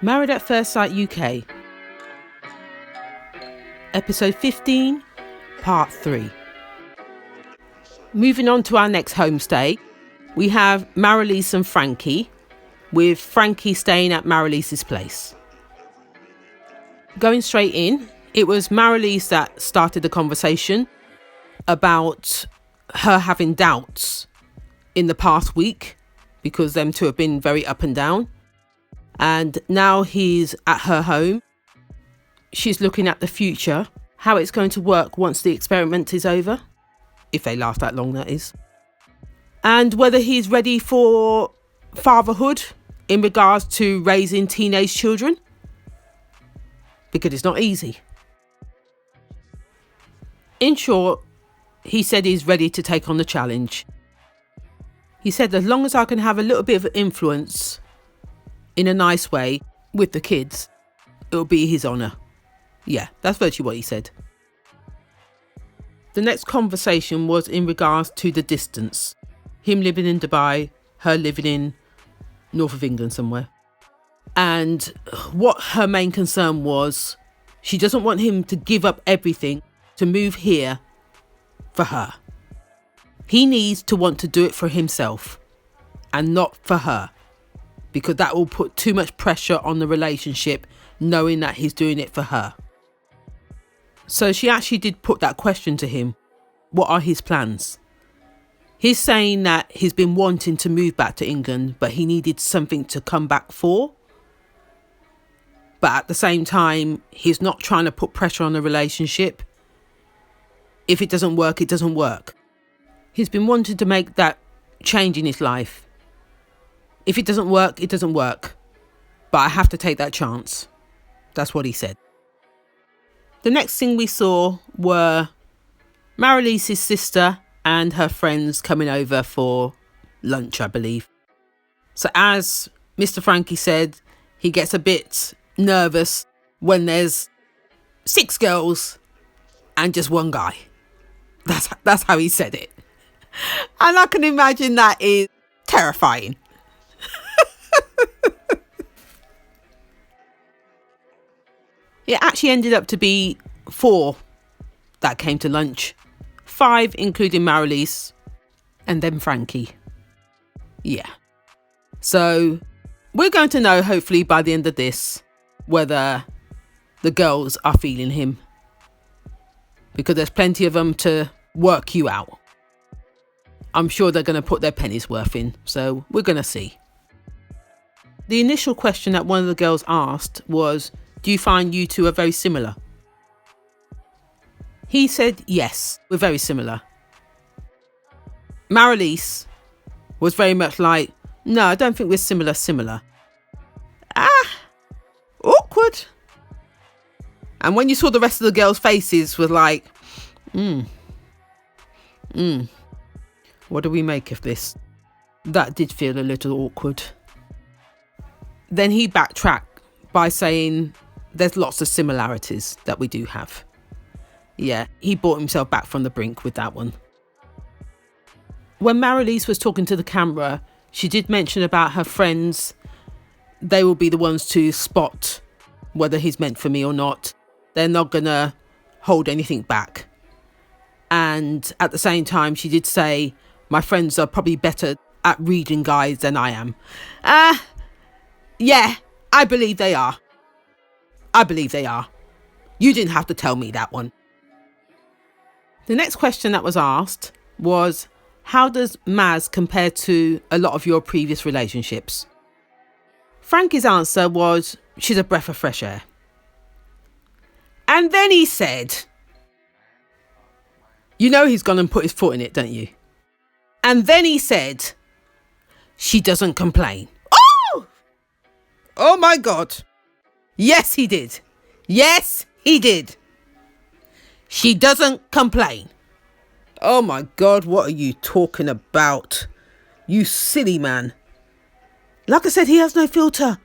Married at First Sight UK. Episode 15, Part 3. Moving on to our next homestay, we have Marilise and Frankie, with Frankie staying at Marilise's place. Going straight in, it was Marilise that started the conversation about her having doubts in the past week because them two have been very up and down. And now he's at her home. She's looking at the future, how it's going to work once the experiment is over. If they last that long, that is. And whether he's ready for fatherhood in regards to raising teenage children. Because it's not easy. In short, he said he's ready to take on the challenge. He said, as long as I can have a little bit of influence in a nice way with the kids, it'll be his honour. Yeah, that's virtually what he said. The next conversation was in regards to the distance. Him living in Dubai, her living in north of England somewhere. And what her main concern was, she doesn't want him to give up everything to move here for her. He needs to want to do it for himself and not for her, because that will put too much pressure on the relationship, knowing that he's doing it for her. So she actually did put that question to him. What are his plans? He's saying that he's been wanting to move back to England, but he needed something to come back for. But at the same time, he's not trying to put pressure on the relationship. If it doesn't work, it doesn't work. He's been wanting to make that change in his life. If it doesn't work, it doesn't work. But I have to take that chance. That's what he said. The next thing we saw were Marilise's sister and her friends coming over for lunch, I believe. So as Mr. Frankie said, he gets a bit nervous when there's 6 girls and just one guy. That's how he said it. And I can imagine that is terrifying. It actually ended up to be 4 that came to lunch. 5 including Marilise and then Frankie. Yeah. So we're going to know hopefully by the end of this whether the girls are feeling him. Because there's plenty of them to work you out. I'm sure they're going to put their pennies worth in. So we're going to see. The initial question that one of the girls asked was, do you find you two are very similar? He said, yes, we're very similar. Marilise was very much like, no, I don't think we're similar. Awkward. And when you saw the rest of the girls' faces was like, what do we make of this? That did feel a little awkward. Then he backtracked by saying there's lots of similarities that we do have. Yeah, he brought himself back from the brink with that one. When Marilise was talking to the camera, she did mention about her friends. They will be the ones to spot whether he's meant for me or not. They're not going to hold anything back. And at the same time, she did say, my friends are probably better at reading guys than I am. Yeah, I believe they are. You didn't have to tell me that one. The next question that was asked was, how does Maz compare to a lot of your previous relationships? Frankie's answer was, she's a breath of fresh air. And then he said, you know he's gone and put his foot in it, don't you? And then he said, she doesn't complain. Oh my God. Yes, he did. She doesn't complain. Oh my God, what are you talking about? You silly man. Like I said, he has no filter.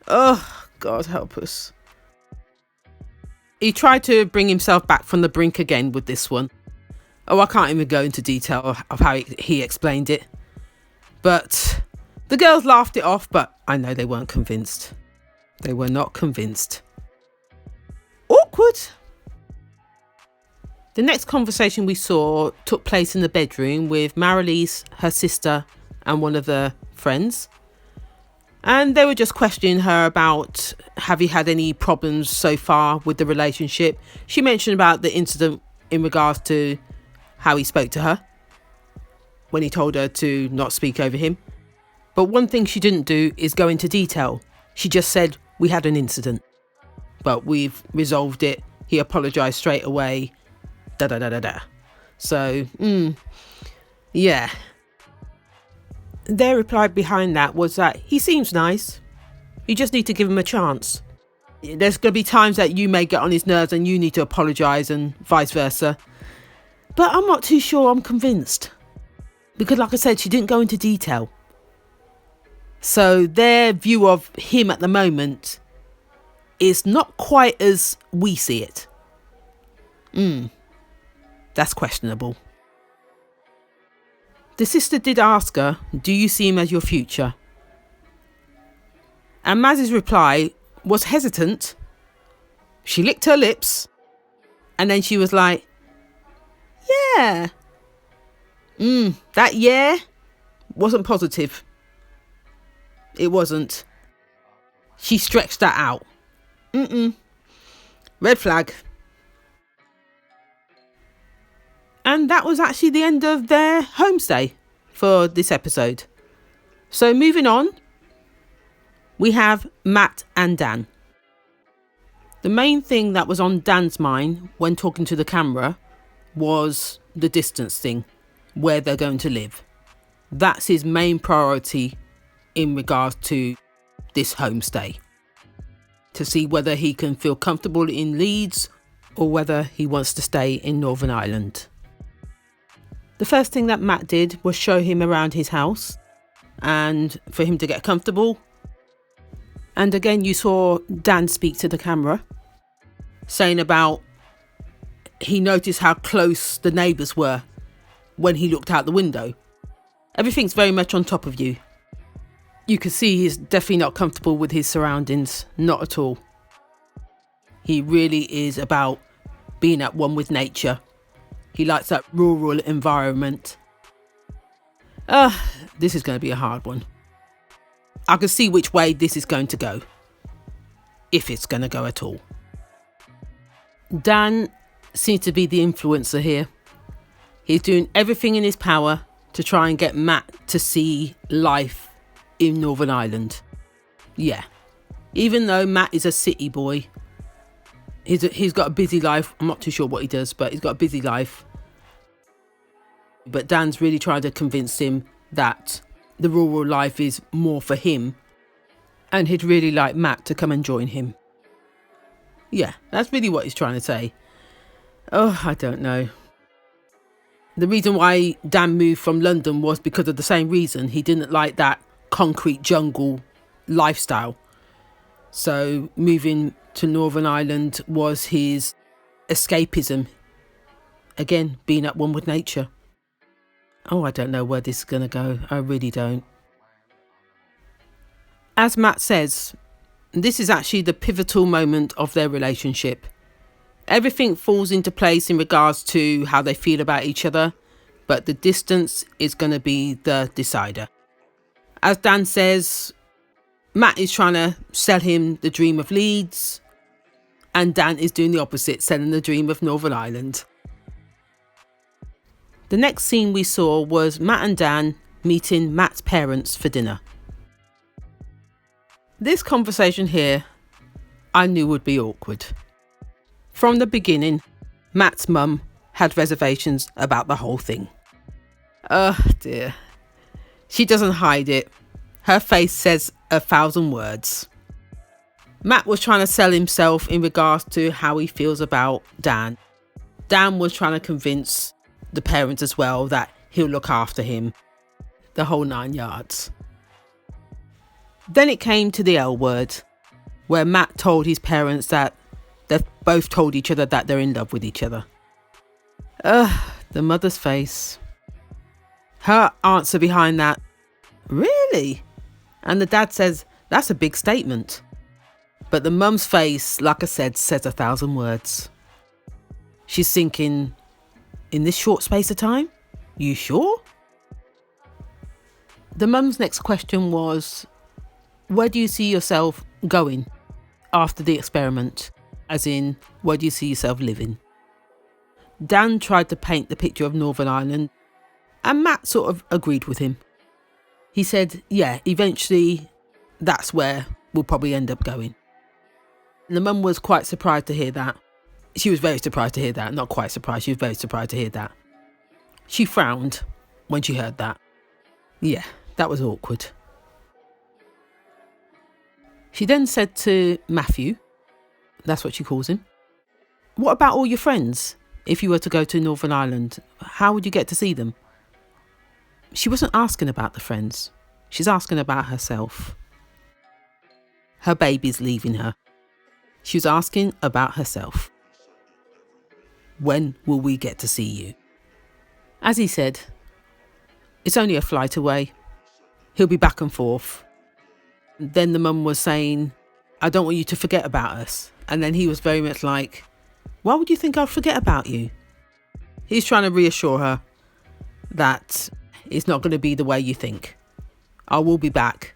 Oh, God help us. He tried to bring himself back from the brink again with this one. Oh, I can't even go into detail of how he explained it. But The girls laughed it off, but I know they weren't convinced. They were not convinced. Awkward. The next conversation we saw took place in the bedroom with Marilise, her sister, and one of the friends. And they were just questioning her about, have you had any problems so far with the relationship? She mentioned about the incident in regards to how he spoke to her when he told her to not speak over him. But one thing she didn't do is go into detail. She just said, we had an incident, but we've resolved it. He apologised straight away. So, yeah. Their reply behind that was that he seems nice. You just need to give him a chance. There's going to be times that you may get on his nerves and you need to apologise and vice versa. But I'm not too sure I'm convinced. Because like I said, she didn't go into detail. So their view of him at the moment is not quite as we see it. That's questionable. The sister did ask her, do you see him as your future? And Maz's reply was hesitant. She licked her lips and then she was like, yeah. That yeah wasn't positive. It wasn't. She stretched that out. Red flag. And that was actually the end of their homestay for this episode. So moving on, we have Matt and Dan. The main thing that was on Dan's mind when talking to the camera was the distance thing, where they're going to live. That's his main priority in regards to this homestay. To see whether he can feel comfortable in Leeds or whether he wants to stay in Northern Ireland. The first thing that Matt did was show him around his house and for him to get comfortable. And again, you saw Dan speak to the camera, saying about he noticed how close the neighbours were when he looked out the window. Everything's very much on top of you. You can see he's definitely not comfortable with his surroundings, not at all. He really is about being at one with nature. He likes that rural environment. This is going to be a hard one. I can see which way this is going to go. If it's going to go at all. Dan seems to be the influencer here. He's doing everything in his power to try and get Matt to see life in Northern Ireland. Yeah. Even though Matt is a city boy, he's got a busy life. I'm not too sure what he does, but he's got a busy life. But Dan's really trying to convince him that the rural life is more for him. And he'd really like Matt to come and join him. Yeah, that's really what he's trying to say. Oh, I don't know. The reason why Dan moved from London was because of the same reason. He didn't like that concrete jungle lifestyle. So moving to Northern Ireland was his escapism. Again, being at one with nature. Oh, I don't know where this is going to go. I really don't. As Matt says, this is actually the pivotal moment of their relationship. Everything falls into place in regards to how they feel about each other, but the distance is going to be the decider. As Dan says, Matt is trying to sell him the dream of Leeds, and Dan is doing the opposite, selling the dream of Northern Ireland. The next scene we saw was Matt and Dan meeting Matt's parents for dinner. This conversation here, I knew would be awkward. From the beginning, Matt's mum had reservations about the whole thing. Oh dear. She doesn't hide it. Her face says 1,000 words. Matt was trying to sell himself in regards to how he feels about Dan. Dan was trying to convince the parents as well that he'll look after him. The whole 9 yards. Then it came to the L word, where Matt told his parents that they've both told each other that they're in love with each other. The mother's face. Her answer behind that, really? And the dad says, that's a big statement. But the mum's face, like I said, says 1,000 words. She's thinking, in this short space of time? You sure? The mum's next question was, where do you see yourself going after the experiment? As in, where do you see yourself living? Dan tried to paint the picture of Northern Ireland, and Matt sort of agreed with him. He said, yeah, eventually that's where we'll probably end up going. And the mum was quite surprised to hear that. She was very surprised to hear that. Not quite surprised, she was very surprised to hear that. She frowned when she heard that. Yeah, that was awkward. She then said to Matthew, that's what she calls him, what about all your friends? If you were to go to Northern Ireland, how would you get to see them? She wasn't asking about the friends. She's asking about herself. Her baby's leaving her. She was asking about herself. When will we get to see you? As he said, it's only a flight away. He'll be back and forth. Then the mum was saying, I don't want you to forget about us. And then he was very much like, why would you think I'd forget about you? He's trying to reassure her that it's not going to be the way you think. I will be back.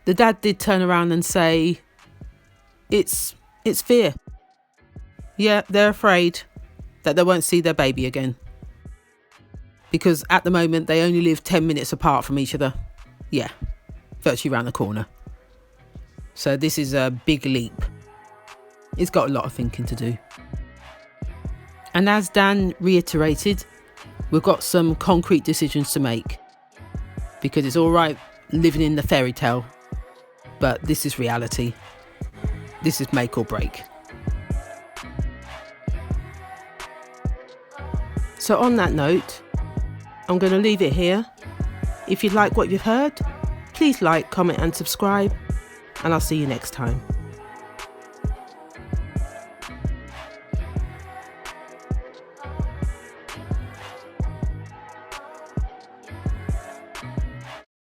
The dad did turn around and say, it's fear. Yeah, they're afraid that they won't see their baby again. Because at the moment, they only live 10 minutes apart from each other. Yeah, virtually around the corner. So this is a big leap. It's got a lot of thinking to do. And as Dan reiterated, we've got some concrete decisions to make. Because it's all right living in the fairy tale, but this is reality. This is make or break. So on that note, I'm going to leave it here. If you like what you've heard, please like, comment and subscribe, and I'll see you next time.